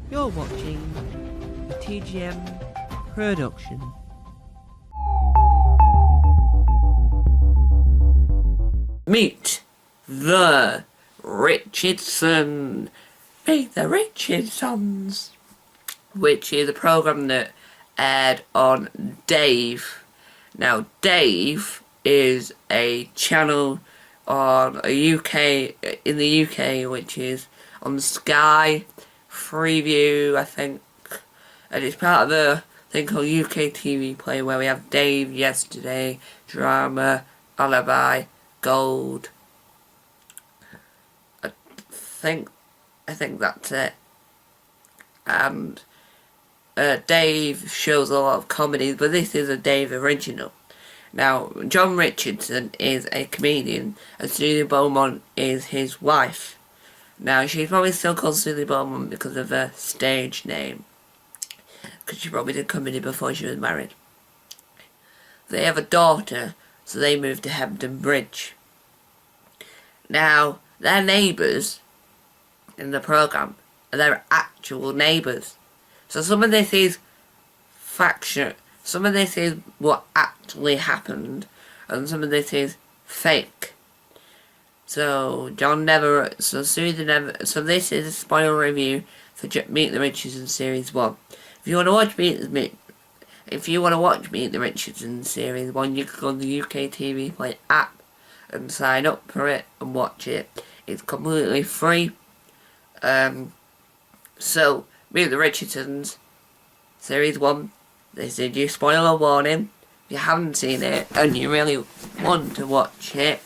You're watching a TGM production. Meet the Richardson. Meet the Richardsons. Which is a program that aired on Dave. Now, Dave is a channel on in the UK, which is on Sky, Freeview, I think, and it's part of a thing called UK TV Play, where we have Dave, Yesterday, Drama, Alibi, Gold. I think that's it. And Dave shows a lot of comedies, but this is a Dave original. Now, John Richardson is a comedian, and Susie Beaumont is his wife. Now, she's probably still called Susie Beaumont because of her stage name, because she probably did comedy before she was married. They have a daughter, so they moved to Hampton Bridge. Now, their neighbours in the programme are their actual neighbours. So some of this is faction, some of this is what actually happened, and some of this is fake. So this is a spoiler review for Meet the Richardsons Series 1. If you want to watch Meet the Richardsons Series 1, you can go to the UK TV Play app and sign up for it and watch it. It's completely free. So, Meet the Richardsons Series 1, this is your spoiler warning. If you haven't seen it and you really want to watch it,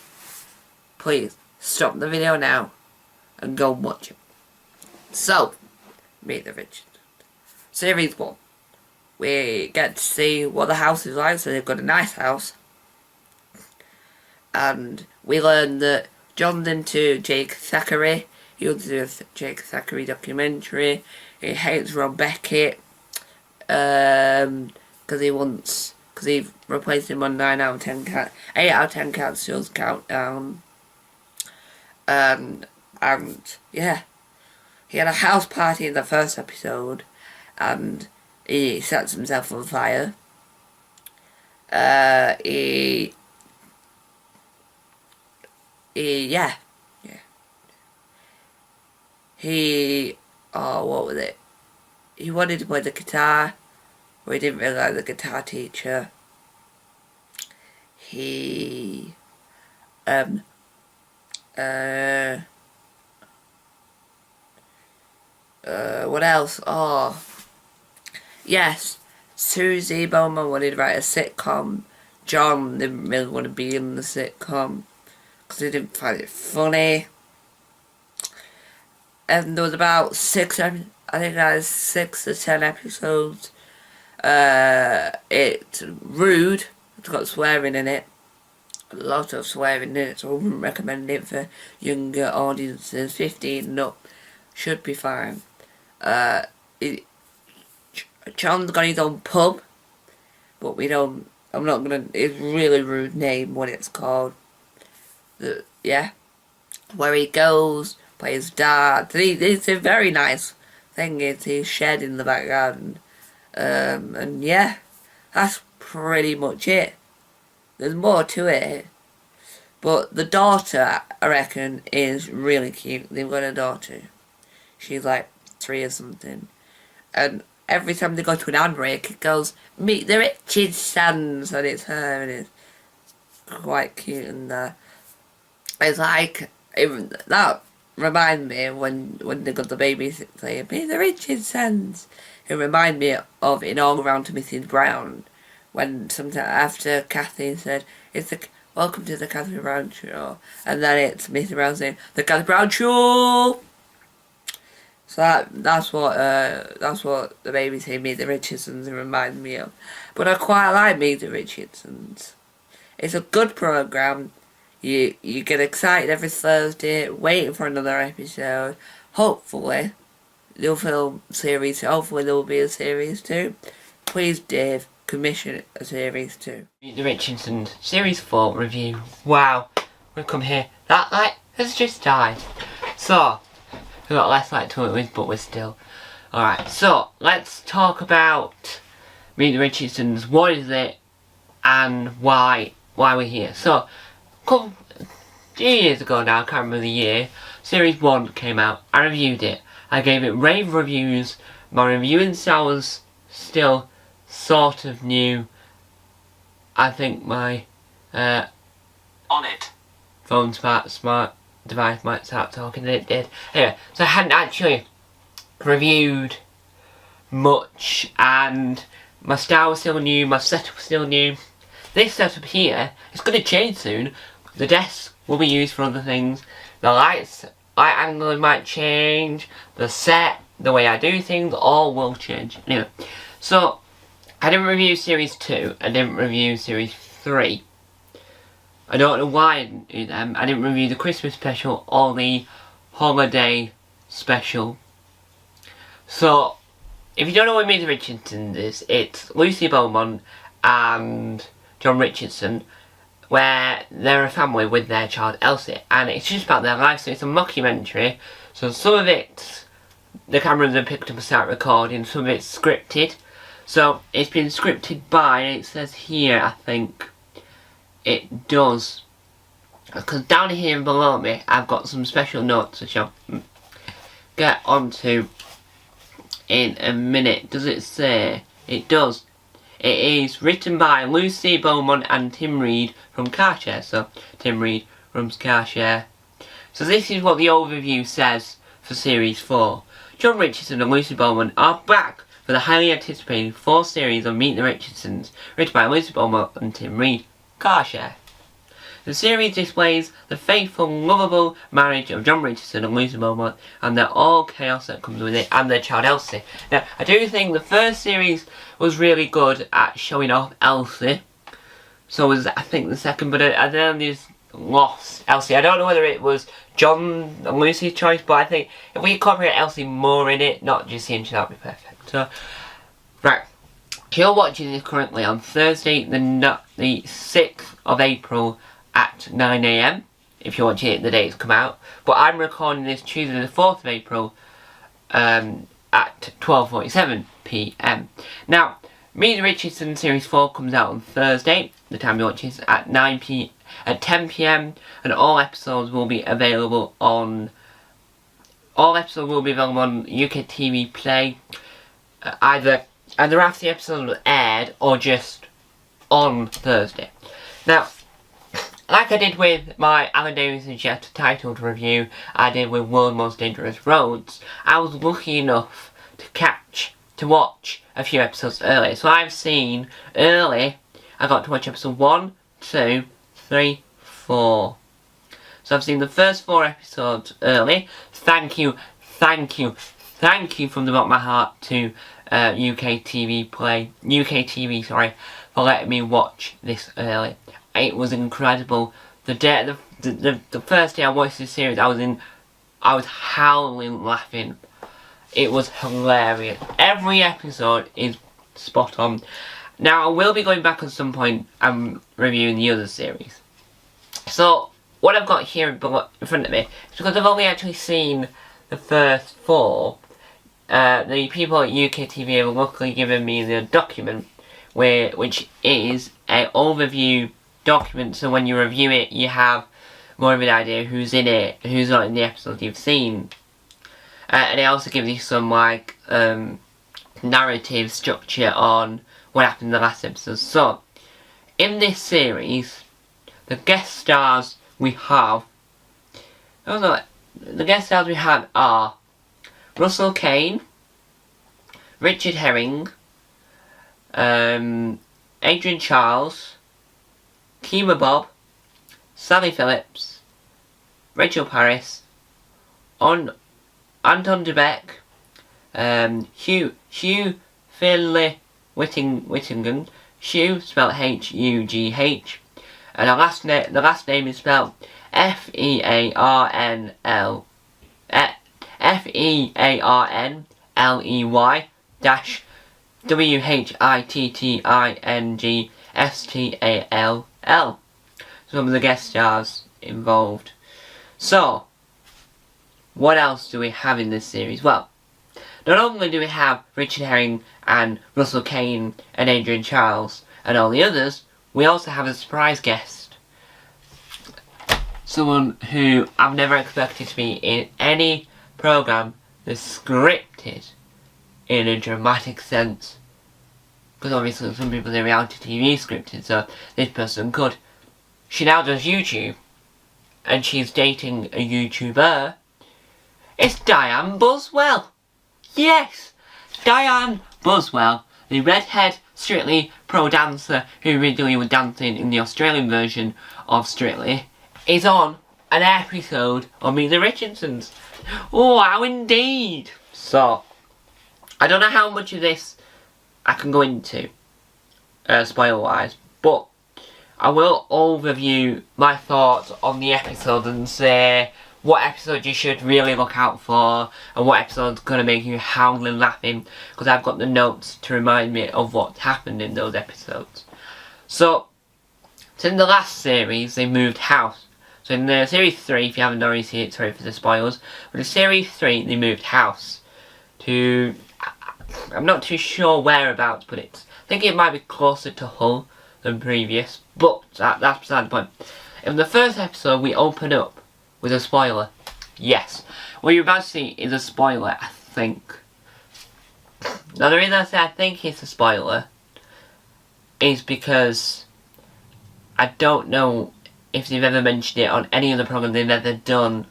please stop the video now and go and watch it. So, Meet the Richardsons Series 1. We get to see what the house is like, so they've got a nice house. And we learn that John's into Jake Thackeray. He wants to do a Jake Thackeray documentary. He hates Rob Beckett because he replaced him on 8 out of 10 Cat Shows Countdown. And yeah, he had a house party in the first episode, and he sets himself on fire. What was it? He wanted to play the guitar, but he didn't really like the guitar teacher. What else? Oh, yes, Susie Beaumont wanted to write a sitcom. John didn't really want to be in the sitcom because he didn't find it funny. And there was about 6 or 10 episodes. It's rude. It's got swearing in it. A lot of swearing in it, so I wouldn't recommend it for younger audiences. 15 and up should be fine. John's got his own pub, but I'm not gonna, it's really rude name what it's called. Where he goes, plays darts. It's a very nice thing. It's his shed in the back garden. And yeah, that's pretty much it. There's more to it. But the daughter, I reckon, is really cute. They've got a daughter. She's like 3 or something. And every time they go to an ad break, it goes, Meet the Richardsons, and it's her, and it's quite cute. And it's like, that reminds me of when they got the baby saying, Meet the Richardsons. It reminded me of In All Around to Mrs. Brown, when sometime after Kathy said, Welcome to the Kathy Brown Show, and then it's Mrs. Brown saying, The Kathy Brown Show! So that's what the baby saying Meet the Richardsons reminds me of. But I quite like Meet the Richardsons. It's a good programme. You get excited every Thursday, waiting for another episode. Hopefully there will be a series 2. Please, Dave, commission a series 2. Meet the Richardsons Series 4 review. Wow, we've come here. That light has just died. So, we've got less light to it with, but we're still Alright, so let's talk about Meet the Richardsons. What is it and why we're here? So, a few years ago now, I can't remember the year, Series 1 came out. I reviewed it. I gave it rave reviews. My reviewing style was still sort of new. I think my on it phone smart device might start talking, and it did. Anyway, so I hadn't actually reviewed much, and my style was still new, my setup was still new. This setup here is going to change soon. The desk will be used for other things. The light angle might change. The set, the way I do things, all will change. Anyway, so I didn't review Series 2. I didn't review Series 3. I don't know why I didn't do them. I didn't review the Christmas special or the holiday special. So, if you don't know what Meet the Richardsons is, it's Lucy Beaumont and John Richardson, where they're a family with their child Elsie, and it's just about their life. So it's a mockumentary. So some of it, the cameras have picked up and start recording. Some of it's scripted. So it's been scripted by, it says here, I think it does, because down here and below me I've got some special notes which I'll get onto in a minute. Does it say? It does. It is written by Lucy Beaumont and Tim Reed from Carshare. So Tim Reed from Carshare. So this is what the overview says for Series 4. John Richardson and Lucy Beaumont are back for the highly anticipated 4th series of Meet the Richardsons, written by Lucy Beaumont and Tim Reed. Carshare. The series displays the faithful, lovable marriage of John Richardson and Lucy Beaumont and the all chaos that comes with it, and their child Elsie. Now, I do think the first series was really good at showing off Elsie. So was, I think, the second, but I then just lost Elsie. I don't know whether it was John and Lucy's choice, but I think if we incorporate Elsie more in it, not just him, that would be perfect. So, right. You're watching this currently on Thursday, the 6th of April at 9 AM, if you're watching it the day it's come out. But I'm recording this Tuesday the 4th of April at 12:47 PM. Now, Meet the Richardson Series 4 comes out on Thursday, the time you watch this, at 10 PM, and all episodes will be available on UK TV Play, either after the episode was aired or just on Thursday. Now, like I did with my Alan Davisson Jet titled review, I did with World's Most Dangerous Roads, I was lucky enough to watch a few episodes early. So I've seen early, I got to watch episode 1, 2, 3, 4. So I've seen the first 4 episodes early. Thank you from the bottom of my heart to UK TV, for letting me watch this early. It was incredible. The first day I watched this series, I was howling laughing. It was hilarious. Every episode is spot on. Now I will be going back at some point and reviewing the other series. So what I've got here in front of me is because I've only actually seen the first 4. The people at UK TV have luckily given me the document, which is an overview document, so when you review it you have more of an idea who's in it, who's not in the episodes you've seen. And it also gives you some narrative structure on what happened in the last episode. So, in this series, the guest stars we have are Russell Kane, Richard Herring, Adrian Charles, Kima Bob, Sally Phillips, Rachel Paris, Anton Debeck, Hugh Finley Whittingham, Hugh spelled H-U-G-H, and the last name is spelled F-E-A-R-N-L-E-Y dash W-H-I-T-T-I-N-G-S-T-A-L-L. Some of the guest stars involved. So, what else do we have in this series? Well, not only do we have Richard Herring and Russell Kane and Adrian Charles and all the others, we also have a surprise guest. Someone who I've never expected to be in any programme that's scripted in a dramatic sense. Because obviously some people in reality TV scripted, so this person could. She now does YouTube, and she's dating a YouTuber. It's Diane Buswell! Yes! Diane Buswell, the redhead Strictly pro dancer who originally was dancing in the Australian version of Strictly, is on an episode of Meet the Richardsons. Oh, how indeed! So, I don't know how much of this I can go into, spoiler wise, but I will overview my thoughts on the episode and say what episode you should really look out for and what episode's going to make you howling laughing, because I've got the notes to remind me of what happened in those episodes. So in the last series they moved house. So in the series 3, if you haven't already seen it, sorry for the spoilers, but in series 3 they moved house to, I'm not too sure whereabouts, but I think it might be closer to Hull than previous, but that's beside the point. In the first episode we open up with a spoiler. Yes, what you're about to see is a spoiler, I think. Now the reason I say I think it's a spoiler is because I don't know if they've ever mentioned it on any other programme they've ever done.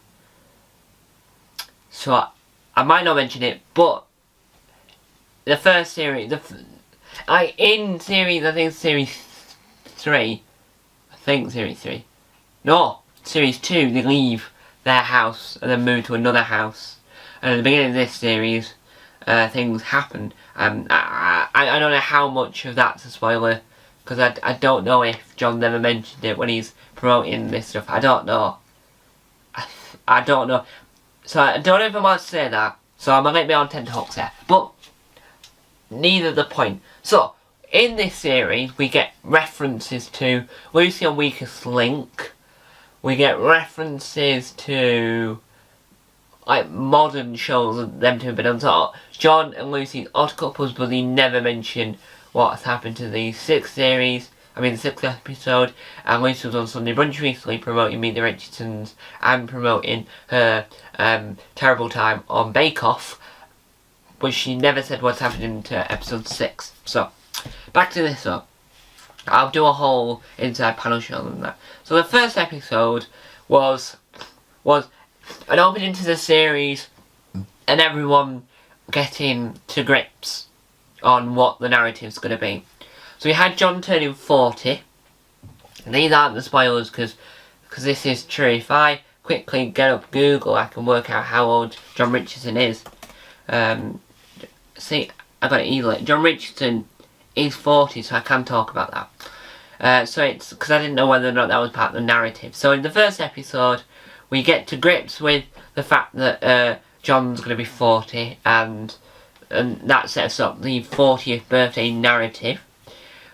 So I might not mention it, but the first series, in series, I think series 3, no, series 2, they leave their house and then move to another house. And at the beginning of this series, things happen. I don't know how much of that's a spoiler, because I don't know if John never mentioned it when he's promoting this stuff. I don't know. I don't know. So I don't know if I want to say that, so I'm going to let me on tenterhooks there. But neither the point. So, in this series, we get references to Lucy and Weakest Link. We get references to like modern shows that them two have been on. So John and Lucy's odd couples, but they never mention what has happened to the 6th episode. And Lucy was on Sunday Brunch recently promoting Meet the Richardsons and promoting her terrible time on Bake Off, but she never said what's happening to episode 6. So, back to this up. I'll do a whole inside panel show on that. So the first episode was an opening to the series and everyone getting to grips on what the narrative's going to be. So we had John turning 40. And these aren't the spoilers because this is true. If I quickly get up Google, I can work out how old John Richardson is. See, I got it easily. John Richardson is 40, so I can talk about that. So it's because I didn't know whether or not that was part of the narrative. So in the first episode, we get to grips with the fact that John's going to be 40, and that sets up the 40th birthday narrative.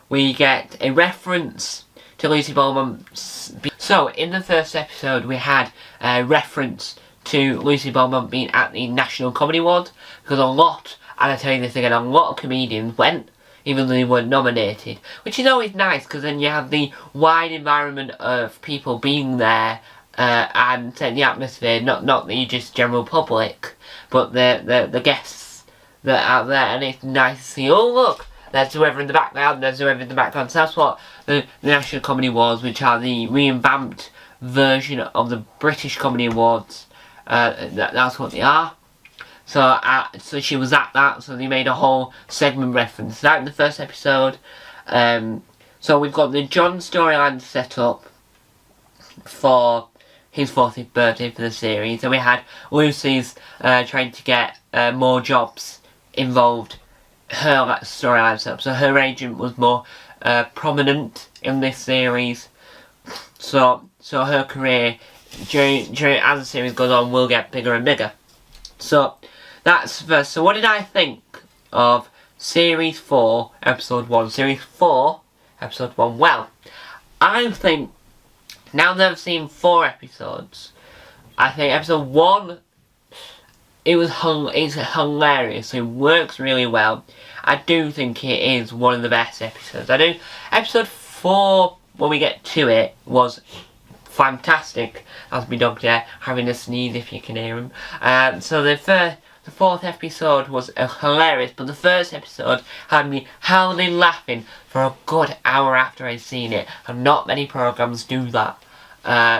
We get a reference to Lucy Beaumont's. So in the first episode, we had a reference to Lucy Beaumont being at the National Comedy Awards, because and I tell you this again, a lot of comedians went, even though they weren't nominated, which is always nice, because then you have the wide environment of people being there and setting the atmosphere, not the just general public, but the guests that are out there, and it's nice to see, oh look, there's whoever in the background, so that's what the National Comedy Awards, which are the revamped version of the British Comedy Awards, that's what they are. So she was at that, so they made a whole segment reference to that in the first episode. So we've got the John storyline set up for his 40th birthday for the series, and we had Lucy's trying to get more jobs involved, her storyline set up. So her agent was more prominent in this series, so her career during as the series goes on will get bigger and bigger. So that's first. So what did I think of Series 4, Episode 1? Series 4, Episode 1. Well, I think, now that I've seen 4 episodes, I think Episode 1, it's hilarious. It works really well. I do think it is one of the best episodes. Episode 4, when we get to it, was fantastic. That's my dog there having a sneeze, if you can hear him. So the 4th episode was hilarious, but the first episode had me howling laughing for a good hour after I'd seen it, and not many programmes do that.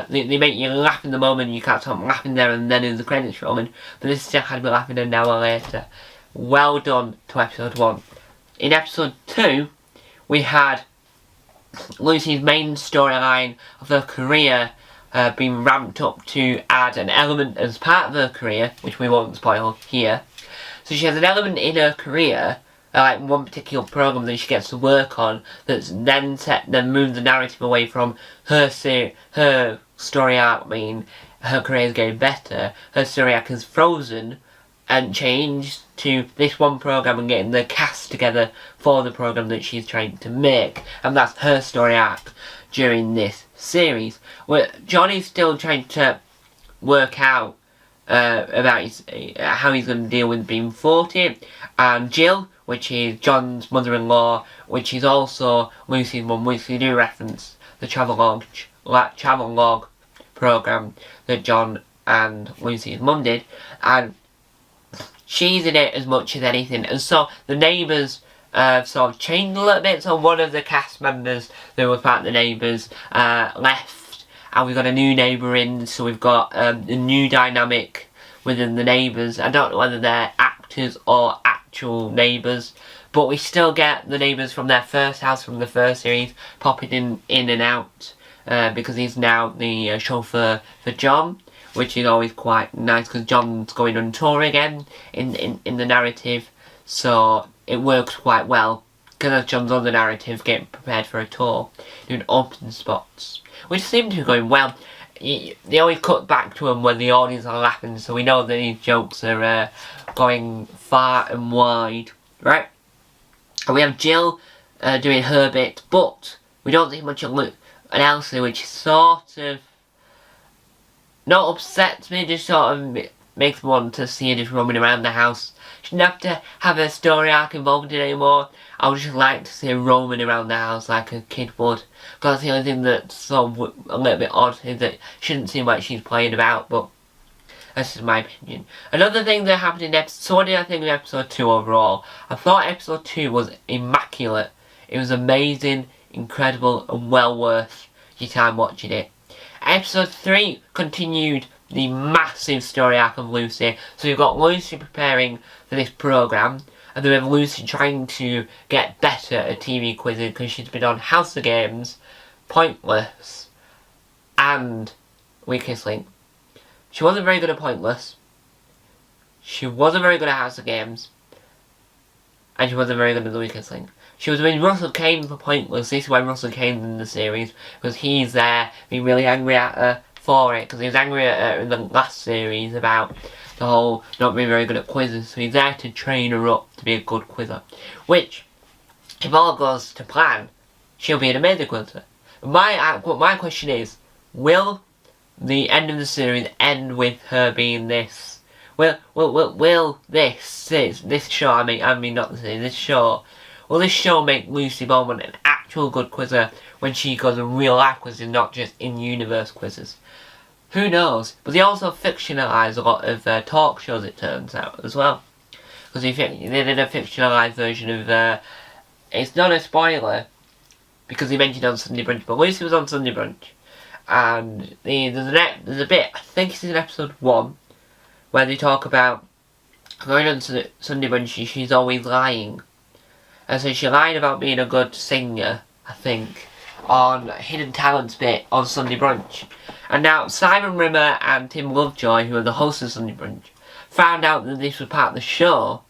They make you laugh in the moment, you can't stop laughing there and then in the credits rolling, but this still had me laughing an hour later. Well done to episode 1. In episode 2, we had Lucy's main storyline of her career being ramped up to add an element as part of her career, which we won't spoil here. So she has an element in her career, like one particular program that she gets to work on, that's then moves the narrative away from her story arc being her career is getting better. Her story arc is frozen and changed to this one program and getting the cast together for the program that she's trying to make, and that's her story arc during this series. Where Johnny's still trying to work out about how he's going to deal with being 40, and Jill, which is John's mother-in-law, which is also Lucy's mum, which we do reference the travelogue program that John and Lucy's mum did, and she's in it as much as anything. And so the neighbours sort of changed a little bit. So one of the cast members that was part of the neighbours left, and we've got a new neighbour in, so we've got a new dynamic within the neighbours. I don't know whether they're actors or actual neighbours, but we still get the neighbours from their first house from the first series popping in and out, because he's now the chauffeur for John, which is always quite nice because John's going on tour again in the narrative, so it works quite well because John's on the narrative getting prepared for a tour, doing open spots, which seem to be going well. They always cut back to him when the audience are laughing, so we know that these jokes are going far and wide, right? And we have Jill doing her bit, but we don't see much of Elsie, which sort of not upsets me, just sort of makes me want to see her just roaming around the house. She doesn't have to have a story arc involved in it anymore. I would just like to see her roaming around the house like a kid would. Because the only thing that's sort of a little bit odd is that she doesn't seem like she's playing about, but that's just my opinion. Another thing that happened in episode... So what did I think of episode 2 overall? I thought episode 2 was immaculate. It was amazing, incredible, and well worth your time watching it. Episode 3 continued the massive story arc of Lucy. So you've got Lucy preparing for this programme, and then we have Lucy trying to get better at TV quizzing because she's been on House of Games, Pointless, and Weakest Link. She wasn't very good at Pointless, she wasn't very good at House of Games, and she wasn't very good at The Weakest Link. She was with Russell Kane for Pointless. This is why Russell Kane's in the series, because he's there being really angry at her for it, because he was angry at her in the last series about the whole not being very good at quizzes, so he's there to train her up to be a good quizzer. Which, if all goes to plan, she'll be an amazing quizzer. My question is, will the end of the series end with her being this? Will this show, I mean not the series, this show, will this show make Lucy Bowman an actual good quizzer when she goes in real life quizzes, not just in-universe quizzes? Who knows? But they also fictionalise a lot of talk shows, it turns out, as well. Because they did a fictionalised version of... it's not a spoiler, because they mentioned on Sunday Brunch, but Lucy was on Sunday Brunch. And there's a bit, I think it's in episode 1, where they talk about going on Sunday Brunch, she's always lying. And so she lied about being a good singer, I think, on Hidden Talents bit on Sunday Brunch. And now Simon Rimmer and Tim Lovejoy, who are the hosts of Sunday Brunch, found out that this was part of the show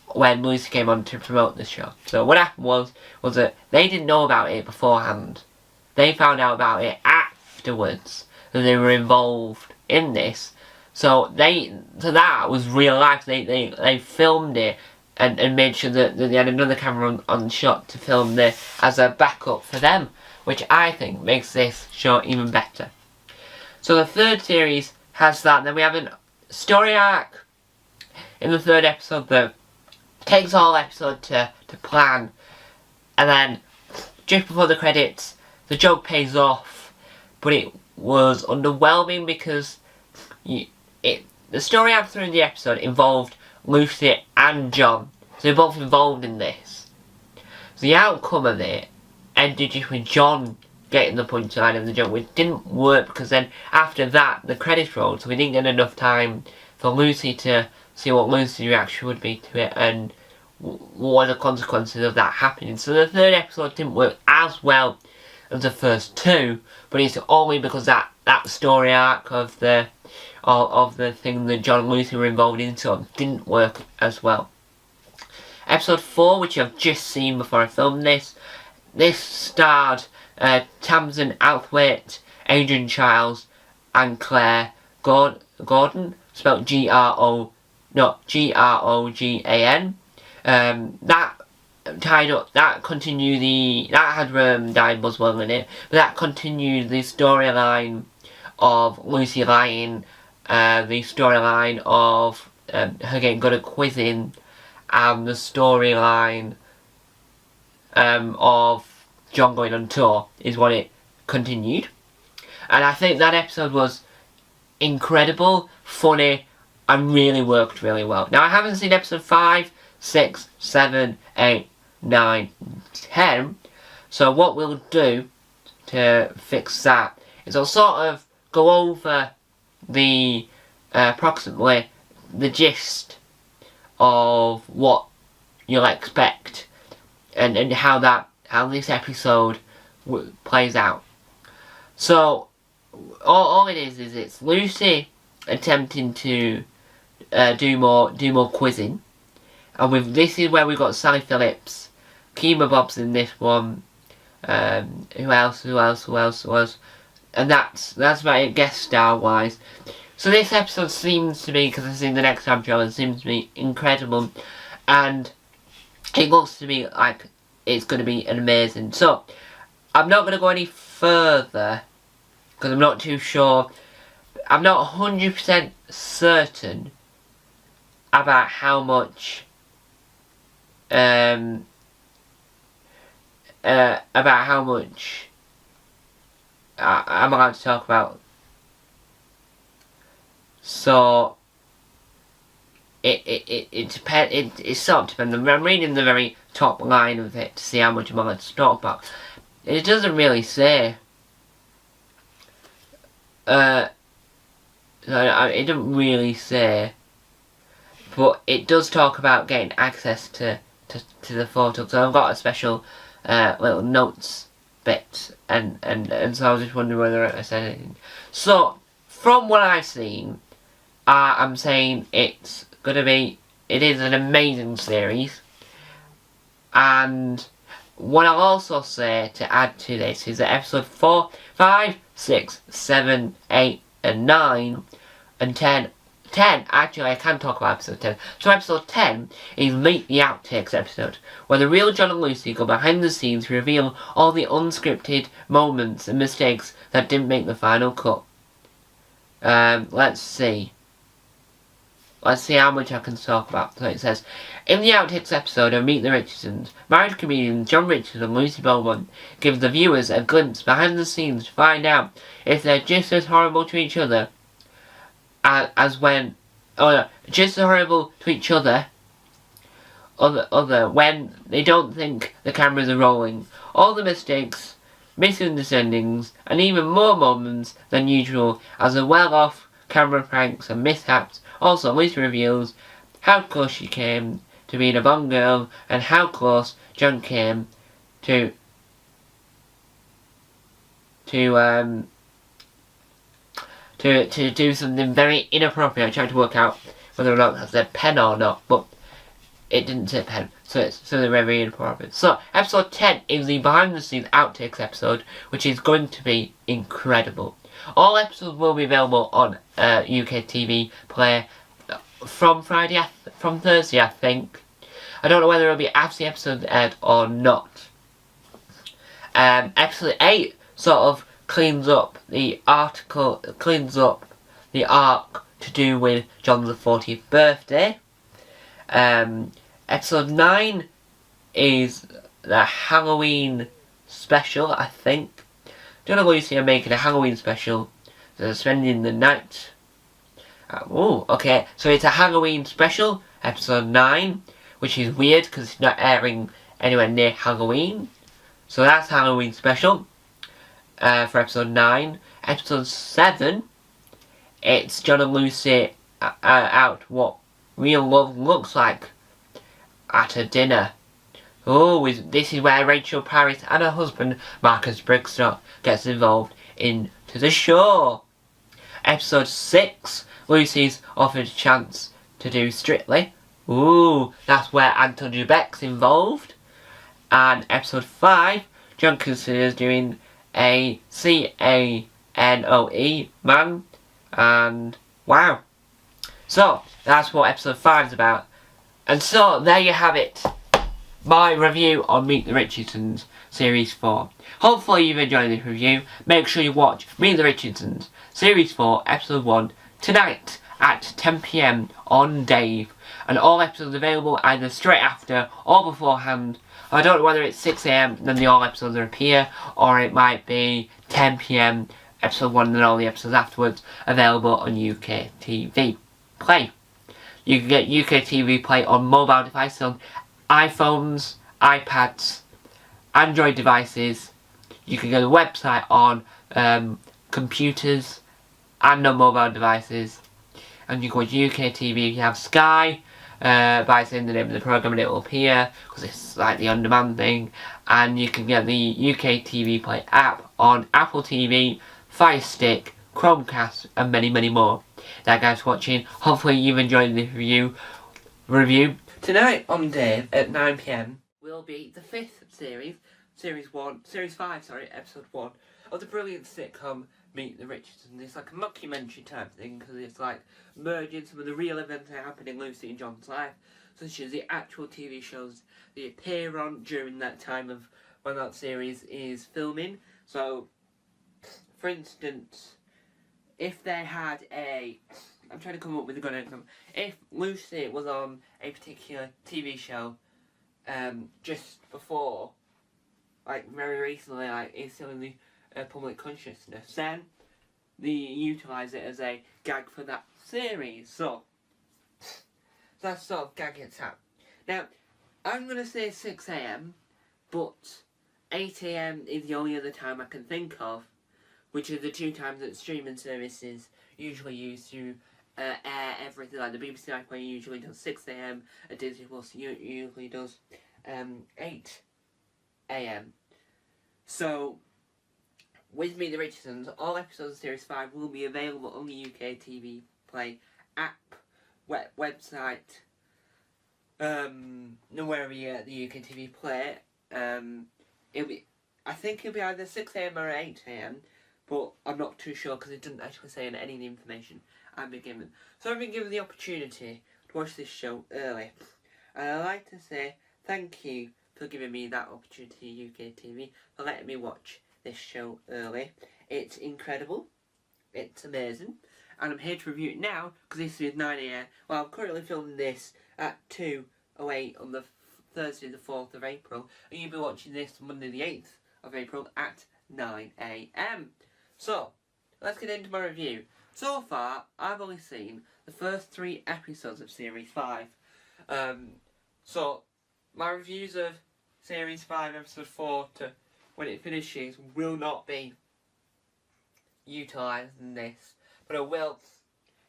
when Lucy came on to promote the show. So what happened was that they didn't know about it beforehand. They found out about it afterwards, that they were involved in this. So that was real life. They filmed it and made sure that they had another camera on shot to film this as a backup for them, which I think makes this show even better. So the third series has that. Then we have a story arc in the third episode that takes the whole episode to plan, and then just before the credits, the joke pays off, but it was underwhelming because the story arc through the episode involved Lucy and John, so they're both involved in this. So the outcome of it ended just with John getting the punchline of the joke, which didn't work because then after that the credits rolled, so we didn't get enough time for Lucy to see what Lucy's reaction would be to it and what are the consequences of that happening. So the third episode didn't work as well as the first two, but it's only because that story arc of the thing that John and Lucy were involved in didn't work as well. Episode 4, which I've just seen before I filmed this starred Tamsin Outhwaite, Adrian Childs, and Claire Gordon, spelled Grogan. That had Diane Buswell in it, but that continued the storyline of Lucy lying, the storyline of her getting good at quizzing, and the storyline of John going on tour is what it continued. And I think that episode was incredible, funny, and really worked really well. Now I haven't seen episode 5, 6, 7, 8, 9, 10, so what we'll do to fix that is I'll sort of go over the approximately the gist of what you'll expect and how this episode plays out. So all it is it's Lucy attempting to do more quizzing, and this is where we've got Sally Phillips, Kima Bob's in this one. Who else? And that's about it, guest star wise. So this episode seems to be, because I've seen the next time trailer, seems to be incredible, and it looks to me like it's going to be amazing. So I'm not going to go any further because I'm not too sure. I'm not 100% certain about how much I'm allowed to talk about. So it depends. It sort of depends. I'm reading the very top line of it to see how much I'm allowed to talk about. It doesn't really say. It doesn't really say, but it does talk about getting access to the photo. So I've got a special little notes bit, and so I was just wondering whether I said anything. So from what I've seen, I'm saying it is an amazing series, and what I'll also say to add to this is that episode 4, 5, 6, 7, 8 and 9 and 10, actually I can talk about episode 10. So episode 10 is Meet the Outtakes episode, where the real John and Lucy go behind the scenes to reveal all the unscripted moments and mistakes that didn't make the final cut. Let's see how much I can talk about. So it says, in the Outtakes episode of Meet the Richardsons, married comedians John Richardson and Lucy Beaumont give the viewers a glimpse behind the scenes to find out if they're just as horrible to each other just as horrible to each other when they don't think the cameras are rolling. All the mistakes, misunderstandings, and even more moments than usual as a well-off camera pranks and mishaps. Also, Lucy reveals how close she came to being a Bond girl and how close John came to do something very inappropriate. I tried to work out whether or not that said pen or not, but it didn't say pen, so it's something very inappropriate. So, episode 10 is the behind the scenes outtakes episode, which is going to be incredible. All episodes will be available on UK TV Play from Thursday, I think. I don't know whether it'll be after the episode aired or not. Episode 8 sort of cleans up the arc to do with John's 40th birthday. Episode 9 is the Halloween special, I think. John and Lucy are making a Halloween special. They're spending the night. Okay. So it's a Halloween special, episode 9, which is weird because it's not airing anywhere near Halloween. So that's Halloween special for episode 9. Episode 7, it's John and Lucy out what real love looks like at a dinner. This is where Rachel Paris and her husband, Marcus Brigstock, gets involved into the show. Episode 6, Lucy's offered a chance to do Strictly. That's where Antonio Beck's involved. And episode 5, John considers doing a CANOE man. And wow. So, that's what episode 5 is about. And so, there you have it. My review on Meet the Richardsons Series 4. Hopefully you've enjoyed this review. Make sure you watch Meet the Richardsons Series 4 Episode 1 tonight at 10 PM on Dave. And all episodes available either straight after or beforehand. I don't know whether it's 6 AM then the all episodes appear, or it might be 10 PM Episode 1 and then all the episodes afterwards available on UK TV Play. You can get UK TV Play on mobile devices on iPhones, iPads, Android devices. You can go to the website on computers and on mobile devices. And you can watch UK TV if you have Sky by saying the name of the programme and it will appear because it's like the on-demand thing. And you can get the UK TV Play app on Apple TV, Fire Stick, Chromecast and many more. That guys for watching. Hopefully you've enjoyed this review. Tonight on Dave at 9 PM will be the 5th series, Series 5, Episode 1 of the brilliant sitcom Meet the Richardsons. It's like a mockumentary type thing because it's like merging some of the real events that happen in Lucy and John's life, such as the actual TV shows they appear on during that time of when that series is filming. So, for instance, if they had I'm trying to come up with a good example. If Lucy was on a particular TV show just before, like very recently, like it's still in the public consciousness, then they utilise it as a gag for that series. So that's sort of gag it's at. Now, I'm going to say 6 AM, but 8 AM is the only other time I can think of, which are the two times that streaming services usually use to air everything. Like the BBC iPlayer usually does 6 AM, and Disney Plus usually does 8 AM. So, with Meet the Richardsons, all episodes of Series 5 will be available on the UK TV Play app, website, wherever you get the UK TV Play. I think it'll be either 6 AM or 8 AM. But I'm not too sure because it doesn't actually say in any of the information I've been given. So I've been given the opportunity to watch this show early. And I'd like to say thank you for giving me that opportunity, UK TV, for letting me watch this show early. It's incredible. It's amazing. And I'm here to review it now because this is 9 AM. Well, I'm currently filming this at 2:08 on the Thursday the 4th of April. And you'll be watching this Monday the 8th of April at 9 AM. So, let's get into my review. So far, I've only seen the first 3 episodes of Series 5. So, my reviews of Series 5, Episode 4 to when it finishes will not be utilised in this. But I will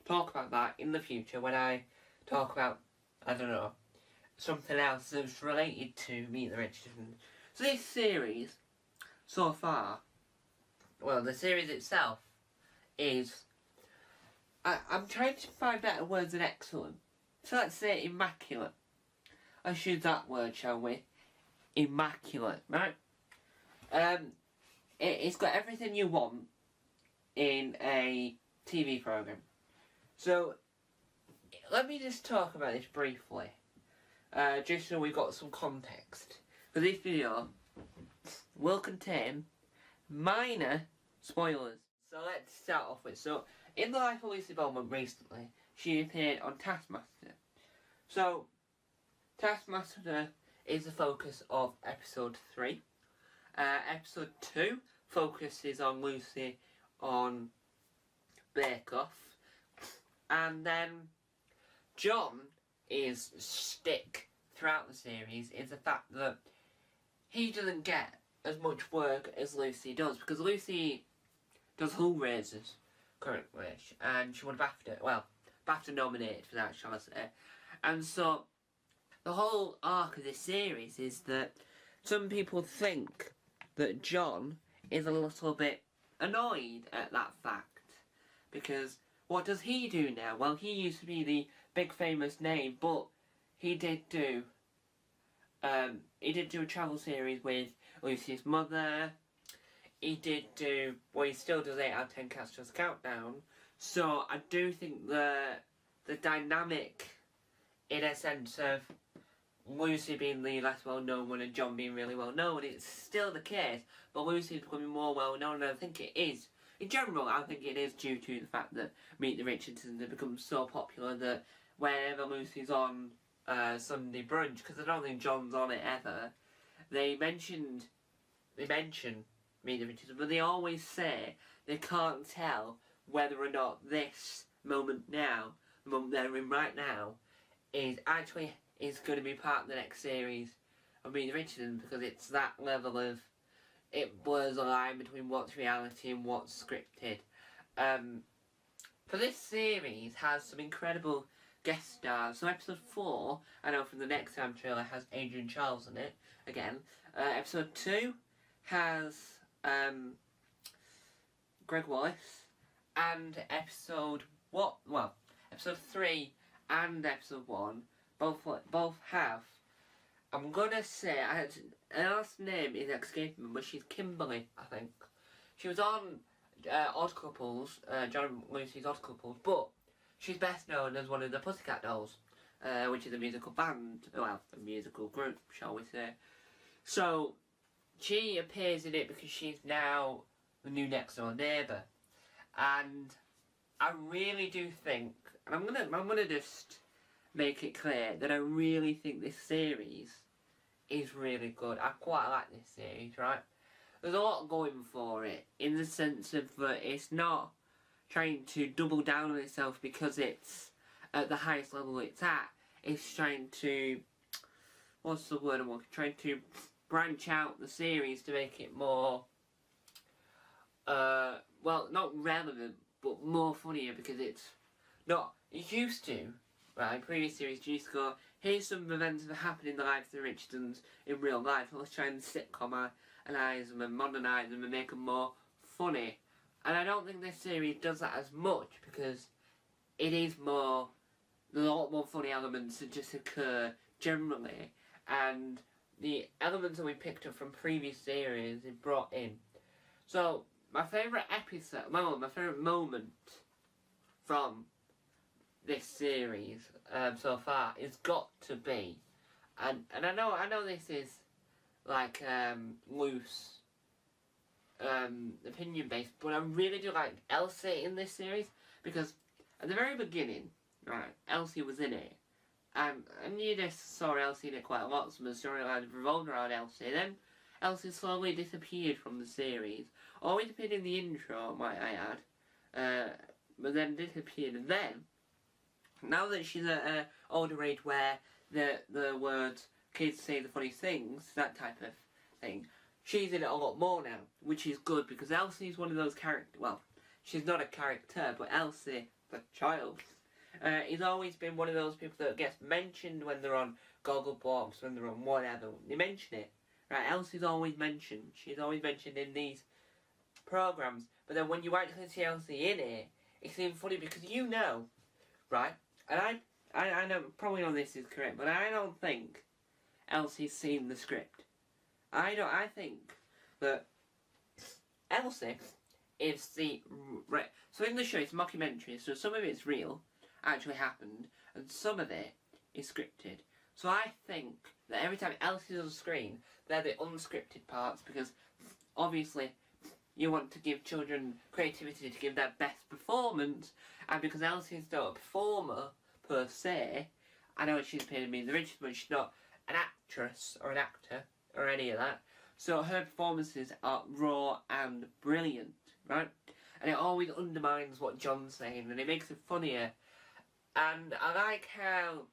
talk about that in the future when I talk about, I don't know, something else that's related to Meet the Richardsons. So this series, so far, well, the series itself is, I'm trying to find better words than excellent. So let's say immaculate. Let's use that word, shall we? Immaculate, right? It's got everything you want in a TV programme. So, let me just talk about this briefly. Just so we've got some context. For this video will contain minor spoilers. So let's start off with, so in the life of Lucy Beaumont recently, she appeared on Taskmaster. So Taskmaster is the focus of episode 3. Episode 2 focuses on Lucy on Bake Off. And then John is stick throughout the series is the fact that he doesn't get as much work as Lucy does, because Lucy does hull raises currently, and she won BAFTA nominated for that, shall I say. And so the whole arc of this series is that some people think that John is a little bit annoyed at that fact, because what does he do now? Well, he used to be the big famous name, but he did do a travel series with Lucy's mother. He still does 8 out of 10 Castles Countdown. So I do think the dynamic, in a sense of Lucy being the less well known one and John being really well known, it's still the case, but Lucy is becoming more well known, and I think it is. In general, I think it is due to the fact that Meet the Richardsons have become so popular that whenever Lucy's on Sunday brunch, because I don't think John's on it ever, they mention Meet the Richardsons, but they always say they can't tell whether or not this moment now, the moment they're in right now, is going to be part of the next series of Meet the Richardsons, because it's that level of, it blurs a line between what's reality and what's scripted. For this series has some incredible guest stars. So episode 4, I know from the Next Time trailer, has Adrian Charles in it again. Episode 2 has Greg Wallace, and episode 3 and episode 1 both have, I'm gonna say, her last name is escaping me, but she's Kimberly, I think. She was on Odd Couples, John and Lucy's Odd Couples, but she's best known as one of the Pussycat Dolls, which is a musical band, well, a musical group, shall we say. So, she appears in it because she's now the new next door neighbour. And I really do think, and I'm gonna just make it clear that I really think this series is really good. I quite like this series, right? There's a lot going for it, in the sense of that it's not trying to double down on itself because it's at the highest level it's at. It's trying to, what's the word I'm looking, trying to branch out the series to make it more, well, not relevant, but more funnier, because it's not, it used to, right, in previous series, you used to go, here's some events that happen in the life of the Richardsons in real life, let's try and sitcomize them and modernise them and make them more funny. And I don't think this series does that as much, because it is more, there's a lot more funny elements that just occur generally, and the elements that we picked up from previous series is brought in. So, my favourite episode, my favourite moment from this series so far is got to be, and I know this is like loose opinion based, but I really do like Elsie in this series, because at the very beginning, right, Elsie was in it, and you just saw Elsie in it quite a lot. Some of the storylines revolved around Elsie. Then Elsie slowly disappeared from the series. Always appeared in the intro, might I add, but then disappeared. And then, now that she's at an older age where the words kids say the funny things, that type of thing, she's in it a lot more now, which is good, because Elsie's one of those characters, well, she's not a character, but Elsie, the child, he's always been one of those people that gets mentioned when they're on Gogglebox, when they're on whatever, they mention it. Right, Elsie's always mentioned. She's always mentioned in these programs. But then when you actually see Elsie in it, it seems funny because you know, right? And I know, probably know this is correct, but I don't think Elsie's seen the script. I think that Elsie is the... Right, so in the show it's a mockumentary, so some of it's real, actually happened, and some of it is scripted. So I think that every time Elsie's on screen, they're the unscripted parts, because obviously you want to give children creativity to give their best performance, and because Elsie's not a performer per se, I know she's appeared in Meet the Richardsons, but she's not an actress or an actor or any of that. So her performances are raw and brilliant, right? And it always undermines what John's saying, and it makes it funnier. And I like how,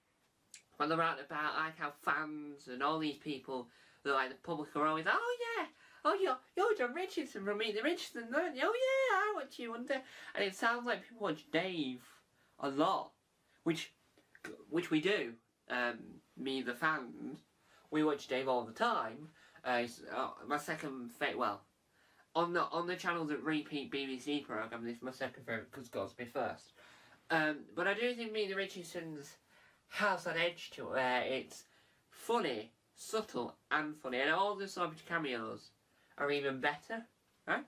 when they're out and about, I like how fans and all these people, that like the public, are always, oh yeah, oh you're John Richardson from Meet the Richardsons, aren't you? Oh yeah, I watch you one day. And it sounds like people watch Dave a lot, which we do. Me, the fans, we watch Dave all the time. My second favourite, well, on the channels that repeat BBC programme, this is my second favourite because God's be first. But I do think Meet the Richardsons has that edge to it where it's funny, subtle and funny, and all the celebrity cameos are even better, right?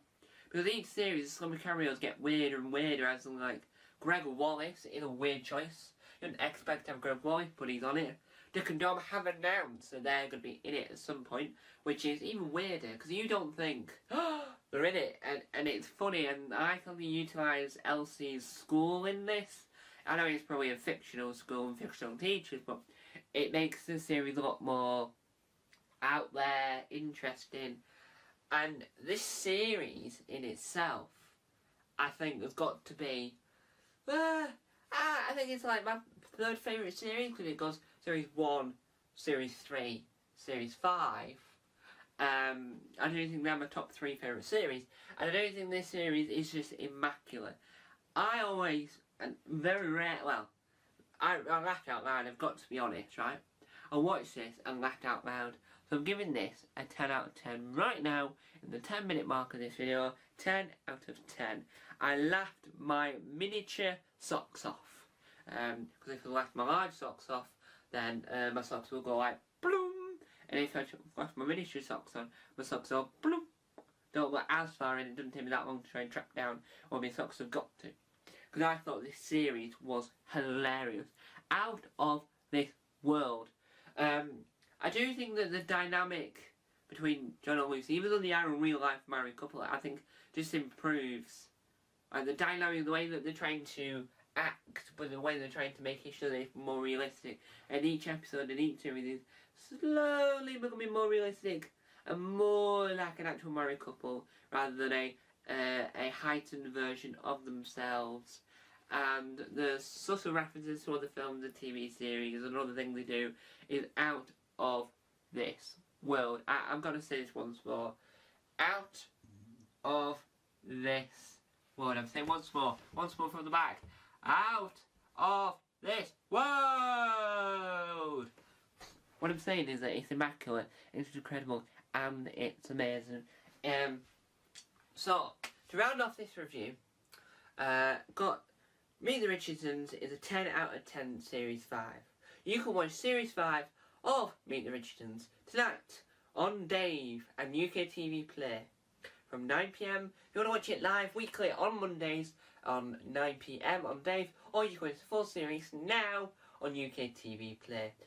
Because each series, the celebrity cameos get weirder and weirder, as in like Greg Wallace is a weird choice. You wouldn't expect to have Greg Wallace, but he's on it. Dick and Dom have announced that they're going to be in it at some point, which is even weirder, because you don't think, oh, they're in it, and it's funny, and I think they utilise Elsie's school in this. I know it's probably a fictional school and fictional teachers, but it makes the series a lot more out there, interesting, and this series in itself, I think, has got to be, I think it's like my third favourite series, because it goes Series 1, Series 3, Series 5. I don't think they're my top 3 favourite series, and I don't think this series is just immaculate. I always, and very rare, well, I laughed out loud, I've got to be honest, right? I watched this and laughed out loud, so I'm giving this a 10 out of 10 right now, in the 10-minute mark of this video, 10 out of 10. I laughed my miniature socks off, because if I laughed my large socks off, then my socks will go like bloom, and if I laughed my miniature socks on, my socks will bloom. Don't go as far in, it doesn't take me that long to try and track down where my socks have got to. Because I thought this series was hilarious. Out of this world. I do think that the dynamic between John and Lucy, even though they are a real life married couple, I think just improves. And the dynamic, the way that they're trying to act, but the way they're trying to make each other more realistic. And each episode and each series is slowly becoming more realistic and more like an actual married couple rather than a heightened version of themselves. And the subtle references to other films and TV series and other things they do is out of this world. I'm going to say this once more. Out of this world. I'm saying once more from the back. Out of this world! What I'm saying is that it's immaculate, it's incredible, and it's amazing. So, to round off this review, got Meet the Richardsons is a 10 out of 10 Series 5. You can watch Series 5 of Meet the Richardsons tonight on Dave and UK TV Play from 9 PM. If you want to watch it live weekly on Mondays on 9 PM on Dave, or you can watch the full series now on UK TV Play.